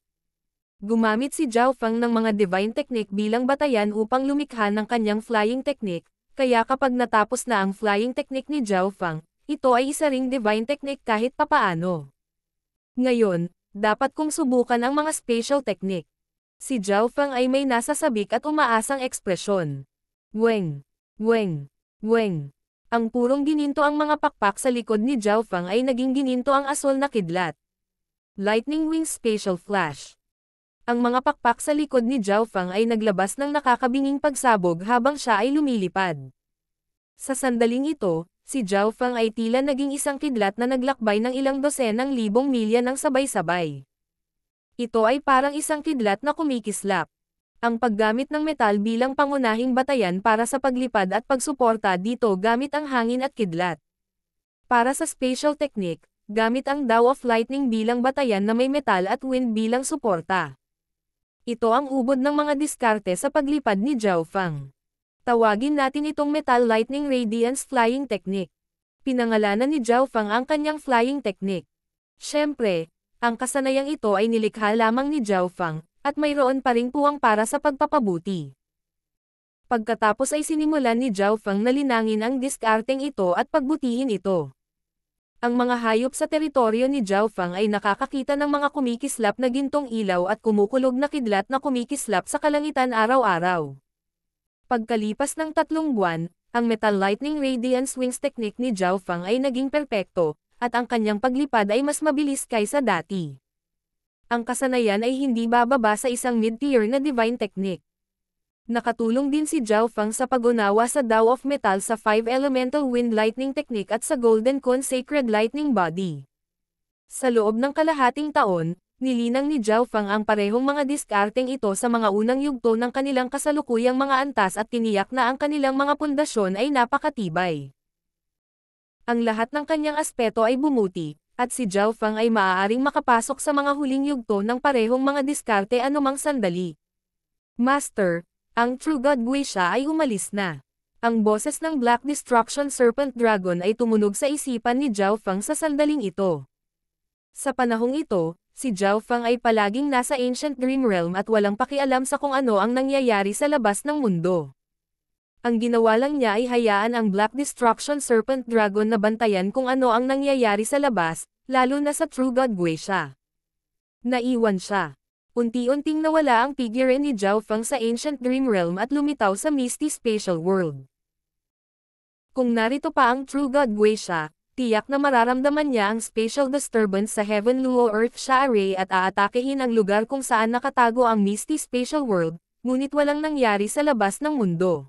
Gumamit si Zhao Feng ng mga divine technique bilang batayan upang lumikha ng kanyang flying technique, kaya kapag natapos na ang flying technique ni Zhao Feng, ito ay isa ring divine technique kahit papaano. Ngayon, dapat kong subukan ang mga special technique. Si Zhao Feng ay may nasasabik at umaasang ekspresyon. Weng! Weng! Weng! Ang purong gininto ang mga pakpak sa likod ni Zhao Feng ay naging gininto ang asol na kidlat. Lightning Wings Special Flash. Ang mga pakpak sa likod ni Zhao Feng ay naglabas ng nakakabinging pagsabog habang siya ay lumilipad. Sa sandaling ito, si Zhao Feng ay tila naging isang kidlat na naglakbay ng ilang dosenang libong milya ng sabay-sabay. Ito ay parang isang kidlat na kumikislap. Ang paggamit ng metal bilang pangunahing batayan para sa paglipad at pagsuporta dito gamit ang hangin at kidlat. Para sa special technique, gamit ang Dao of Lightning bilang batayan na may metal at wind bilang suporta. Ito ang ubod ng mga diskarte sa paglipad ni Zhao Feng. Tawagin natin itong Metal Lightning Radiance Flying Technique. Pinangalanan ni Zhao Feng ang kanyang flying technique. Siyempre, ang kasanayang ito ay nilikha lamang ni Zhao Feng, at mayroon pa ring puwang para sa pagpapabuti. Pagkatapos ay sinimulan ni Zhao Feng na linangin ang diskarteng ito at pagbutihin ito. Ang mga hayop sa teritoryo ni Zhao Feng ay nakakakita ng mga kumikislap na gintong ilaw at kumukulog na kidlat na kumikislap sa kalangitan araw-araw. Pagkalipas ng 3 buwan, ang Metal Lightning Radiance Wings technique ni Zhao Feng ay naging perpekto, at ang kanyang paglipad ay mas mabilis kaysa dati. Ang kasanayan ay hindi bababa sa isang mid-tier na divine technique. Nakatulong din si Zhao Feng sa pag-unawa sa Dao of Metal sa 5 Elemental Wind Lightning Technique at sa Golden Cone Sacred Lightning Body. Sa loob ng kalahating taon, nilinang ni Zhao Feng ang parehong mga diskarteng ito sa mga unang yugto ng kanilang kasalukuyang mga antas at tiniyak na ang kanilang mga pundasyon ay napakatibay. Ang lahat ng kanyang aspeto ay bumuti, at si Zhao Feng ay maaaring makapasok sa mga huling yugto ng parehong mga diskarte anumang sandali. Master, ang True God Guisha ay umalis na. Ang boses ng Black Destruction Serpent Dragon ay tumunog sa isipan ni Zhao Feng sa sandaling ito. Sa panahong ito, si Zhao Feng ay palaging nasa Ancient Dream Realm at walang pakialam sa kung ano ang nangyayari sa labas ng mundo. Ang ginawa lang niya ay hayaan ang Black Destruction Serpent Dragon na bantayan kung ano ang nangyayari sa labas, lalo na sa True God Guisha. Naiwan siya. Unti-unting nawala ang figure ni Zhao Feng sa Ancient Dream Realm at lumitaw sa Misty Spatial World. Kung narito pa ang True God Guisha, tiyak na mararamdaman niya ang spatial disturbance sa Heaven Luo Earth Sha Array at aatakehin ang lugar kung saan nakatago ang Misty Spatial World, ngunit walang nangyari sa labas ng mundo.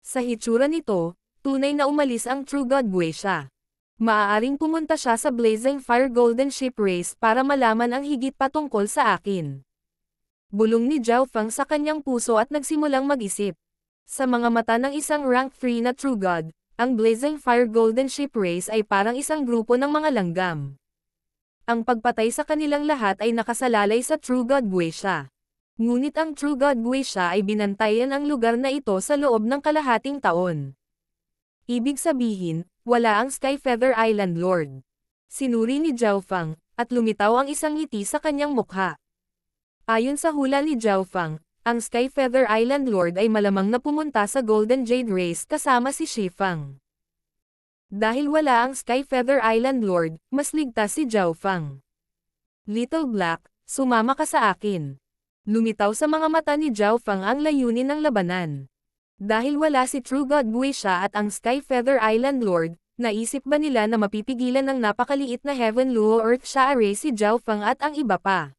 Sa hitsura nito, tunay na umalis ang True God Guisha. Maaaring pumunta siya sa Blazing Fire Golden Ship Race para malaman ang higit pa tungkol sa akin. Bulong ni Zhao Feng sa kanyang puso at nagsimulang mag-isip. Sa mga mata ng isang rank 3 na True God, ang Blazing Fire Golden Ship Race ay parang isang grupo ng mga langgam. Ang pagpatay sa kanilang lahat ay nakasalalay sa True God Guisha. Ngunit ang True God Guisha ay binantayan ang lugar na ito sa loob ng kalahating taon. Ibig sabihin, wala ang Skyfeather Island Lord. Sinuri ni Zhao Feng, at lumitaw ang isang ngiti sa kanyang mukha. Ayon sa hula ni Zhao Feng, ang Skyfeather Island Lord ay malamang na pumunta sa Golden Jade Race kasama si Shi Feng. Dahil wala ang Skyfeather Island Lord, mas ligtas si Zhao Feng. Little Black, sumama ka sa akin. Lumitaw sa mga mata ni Zhao Feng ang layunin ng labanan. Dahil wala si True God Guisha at ang Skyfeather Island Lord, naisip ba nila na mapipigilan ng napakaliit na Heaven Luo Earth Sha Array si Zhao Feng at ang iba pa?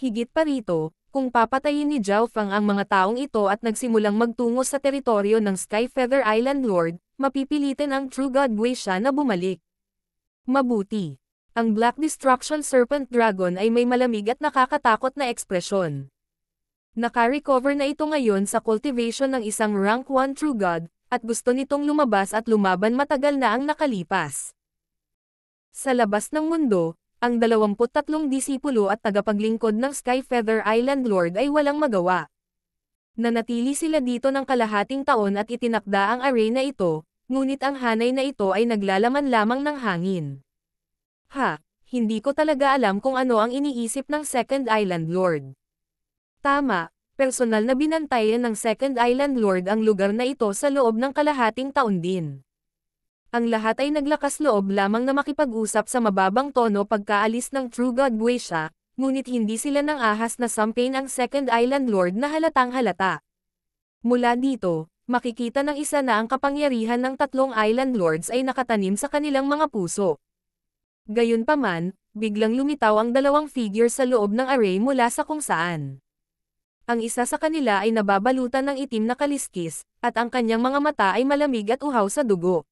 Higit pa rito, kung papatayin ni Zhao Feng ang mga taong ito at nagsimulang magtungo sa teritoryo ng Skyfeather Island Lord, mapipilitin ang True God Guisha na bumalik. Mabuti. Ang Black Destruction Serpent Dragon ay may malamig at nakakatakot na ekspresyon. Naka-recover na ito ngayon sa cultivation ng isang rank 1 True God, at gusto nitong lumabas at lumaban matagal na ang nakalipas. Sa labas ng mundo, ang 23 disipulo at tagapaglingkod ng Skyfeather Island Lord ay walang magawa. Nanatili sila dito ng kalahating taon at itinakda ang array na ito, ngunit ang hanay na ito ay naglalaman lamang ng hangin. Hindi ko talaga alam kung ano ang iniisip ng Second Island Lord. Tama, personal na binantayan ng Second Island Lord ang lugar na ito sa loob ng kalahating taon din. Ang lahat ay naglakas loob lamang na makipag-usap sa mababang tono pagkaalis ng True God Guisha, ngunit hindi sila nang ahas na sampain ang Second Island Lord na halatang halata. Mula dito, makikita ng isa na ang kapangyarihan ng tatlong Island Lords ay nakatanim sa kanilang mga puso. Gayunpaman, biglang lumitaw ang dalawang figure sa loob ng array mula sa kung saan. Ang isa sa kanila ay nababalutan ng itim na kaliskis, at ang kanyang mga mata ay malamig at uhaw sa dugo.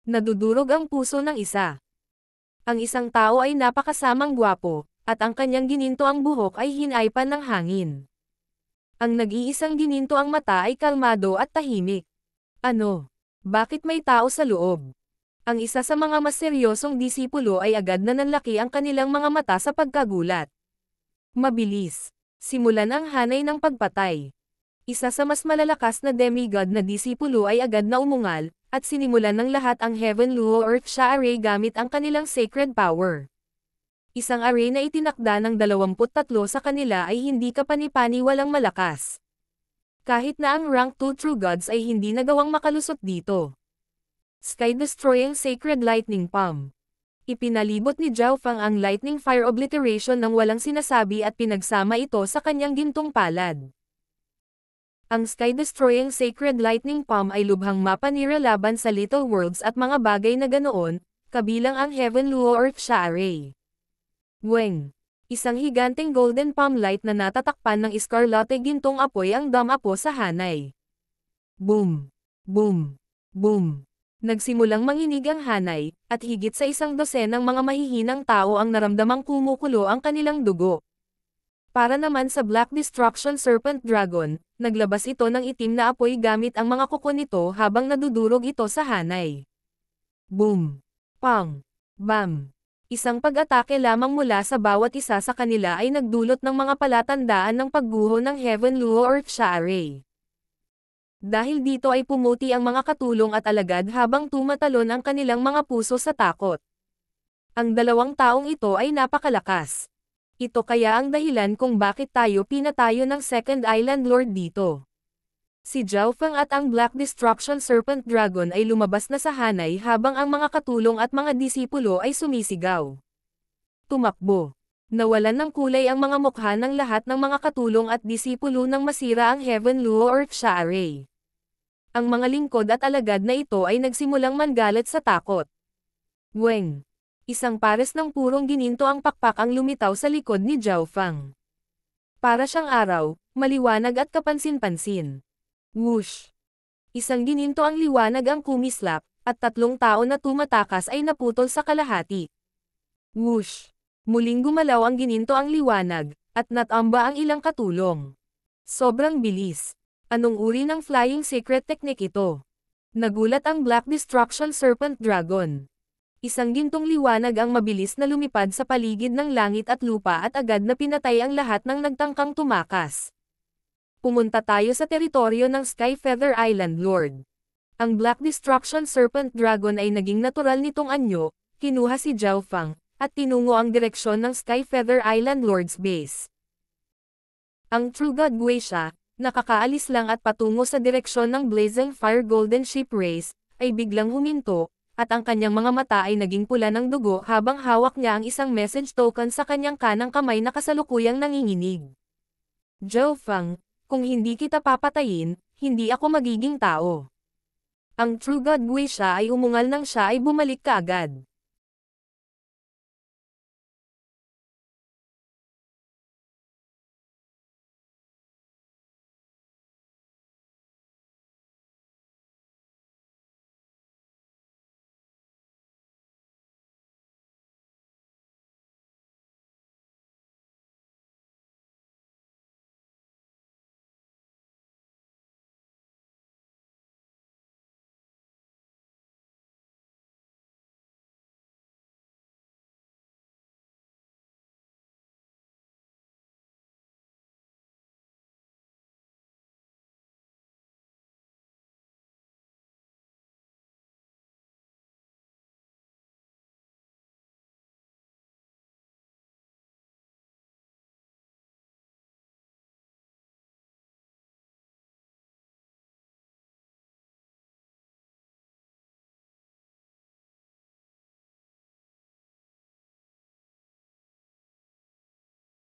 Nadudurog ang puso ng isa. Ang isang tao ay napakasamang gwapo, at ang kanyang gininto ang buhok ay hinaypan ng hangin. Ang nag-iisang gininto ang mata ay kalmado at tahimik. Ano? Bakit may tao sa loob? Ang isa sa mga mas seryosong disipulo ay agad na nanlaki ang kanilang mga mata sa pagkagulat. Mabilis. Simulan ang hanay ng pagpatay. Isa sa mas malalakas na demigod na disipulo ay agad na umungal, at sinimulan ng lahat ang Heaven Luo Earth Sha Array gamit ang kanilang sacred power. Isang array na itinakda ng 23 sa kanila ay hindi kapani-paniwalang malakas. Kahit na ang rank 2 True Gods ay hindi nagawang makalusot dito. Sky-destroying Sacred Lightning Palm. Ipinalibot ni Zhao Feng ang Lightning Fire Obliteration nang walang sinasabi at pinagsama ito sa kanyang gintong palad. Ang Sky-destroying Sacred Lightning Palm ay lubhang mapanira laban sa Little Worlds at mga bagay na ganoon, kabilang ang Heaven Luo Earth Sha Array. Weng. Isang higanteng golden palm light na natatakpan ng iskarlate gintong apoy ang dam-apo sa hanay. Boom! Boom! Boom! Nagsimulang manginig ang hanay, at higit sa 100 ng mga mahihinang tao ang naramdamang kumukulo ang kanilang dugo. Para naman sa Black Destruction Serpent Dragon, naglabas ito ng itim na apoy gamit ang mga kuko nito habang nadudurog ito sa hanay. Boom! Pang! Bam! Isang pag-atake lamang mula sa bawat isa sa kanila ay nagdulot ng mga palatandaan ng pagguho ng Heaven Luo Earth Sha Array. Dahil dito ay pumuti ang mga katulong at alagad habang tumatalon ang kanilang mga puso sa takot. Ang dalawang taong ito ay napakalakas. Ito kaya ang dahilan kung bakit tayo pinatayo ng Second Island Lord dito. Si Zhao Feng at ang Black Destruction Serpent Dragon ay lumabas na sa hanay habang ang mga katulong at mga disipulo ay sumisigaw. Tumakbo. Nawalan ng kulay ang mga mukha ng lahat ng mga katulong at disipulo nang masira ang Heaven Luo Earth Sha Array. Ang mga lingkod at alagad na ito ay nagsimulang mangalat sa takot. Weng. Isang pares ng purong gininto ang pakpak ang lumitaw sa likod ni Zhao Fang. Para siyang araw, maliwanag at kapansin-pansin. Whoosh! Isang gininto ang liwanag ang kumislap, at 3 tao na tumatakas ay naputol sa kalahati. Whoosh! Muling gumalaw ang gininto ang liwanag, at natamba ang ilang katulong. Sobrang bilis. Anong uri ng flying secret technique ito? Nagulat ang Black Destruction Serpent Dragon. Isang gintong liwanag ang mabilis na lumipad sa paligid ng langit at lupa at agad na pinatay ang lahat ng nagtangkang tumakas. Pumunta tayo sa teritoryo ng Sky Feather Island Lord. Ang Black Destruction Serpent Dragon ay naging natural nitong anyo, kinuha si Zhao Fang, at tinungo ang direksyon ng Sky Feather Island Lord's base. Ang True God Guisha, nakakaalis lang at patungo sa direksyon ng Blazing Fire Golden Ship Race, ay biglang huminto, at ang kanyang mga mata ay naging pula ng dugo habang hawak niya ang isang message token sa kanyang kanang kamay na kasalukuyang nanginginig. Zhao Fang, kung hindi kita papatayin, hindi ako magiging tao. Ang True God Guisha ay umungal nang siya ay bumalik kaagad.